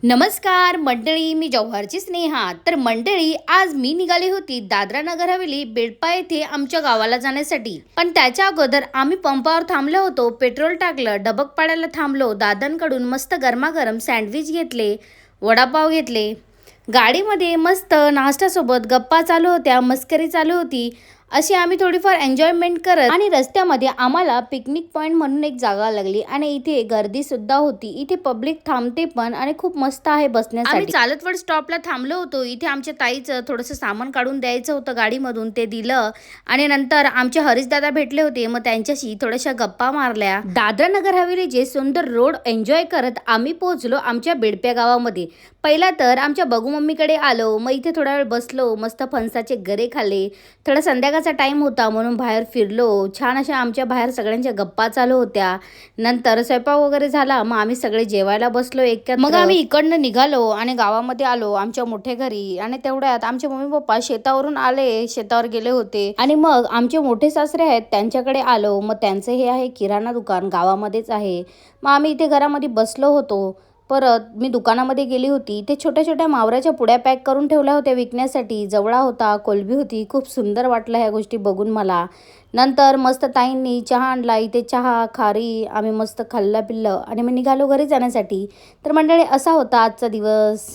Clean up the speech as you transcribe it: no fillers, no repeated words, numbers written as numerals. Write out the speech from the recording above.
नमस्कार मंडळी, मी जौहरची स्नेहा. तर मंडळी, आज मी निघाली होती दादरा नगर हवेली बेडपा येथे आमच्या गावाला जाण्यासाठी. पण त्याच्या अगोदर आम्ही पंपावर थांबलो होतो, पेट्रोल टाकलं, डबकपाड्याला थांबलो, दादांकडून मस्त गरमागरम सँडविच घेतले, वडापाव घेतले. गाडीमध्ये मस्त नाश्त्यासोबत गप्पा चालू होत्या, मस्करी चालू होती. अशी आम्ही थोडीफार एन्जॉयमेंट करत आणि रस्त्यामध्ये आम्हाला पिकनिक पॉईंट म्हणून एक जागा लागली आणि इथे गर्दी सुद्धा होती. इथे पब्लिक थांबते पण आणि खूप मस्त आहे बसण्यासाठी. आम्ही चालतवड स्टॉपला थांबलो होतो. इथे आमच्या ताईचं थोडंसं सामान काढून द्यायचं होतं गाडीमधून, ते दिलं आणि नंतर आमचे हरीशदादा भेटले होते. मग त्यांच्याशी थोड्याशा गप्पा मारल्या. दादरा नगर हवेलीचे सुंदर रोड एन्जॉय करत आम्ही पोहोचलो आमच्या बेडप्या गावामध्ये. पहिला तर आमच्या बघू मम्मीकडे आलो, मग इथे थोडा वेळ बसलो, मस्त फणसाचे गरे खाल्ले. थोडा संध्याकाळचा टाईम होता म्हणून बाहेर फिरलो. छान अशा आमच्या बाहेर सगळ्यांच्या गप्पा चालू होत्या. नंतर स्वयंपाक वगैरे झाला, मग आम्ही सगळे जेवायला बसलो एकत्र. मग आम्ही इकडनं निघालो आणि गावामध्ये आलो आमच्या मोठ्या घरी. आणि तेवढ्यात आमचे मम्मी पप्पा शेतावरून आले, शेतावर गेले होते. आणि मग आमचे मोठे सासरे आहेत त्यांच्याकडे आलो. मग त्यांचं हे आहे किराणा दुकान, गावामध्येच आहे. मग आम्ही इथे घरामध्ये बसलो होतो. परत मी दुकानामध्ये गेली होती. ते छोट्या छोट्या मावऱ्याच्या पुड्या पॅक करून ठेवल्या होत्या विकण्यासाठी. जवळा होता, कोलबी होती. खूप सुंदर वाटलं ह्या गोष्टी बघून मला. नंतर मस्त ताईंनी चहा आणला. इथे चहा, खारी आम्ही मस्त खाल्लं पिल्लं आणि मग निघालो घरी जाण्यासाठी. तर मंडळी, असा होता आजचा दिवस.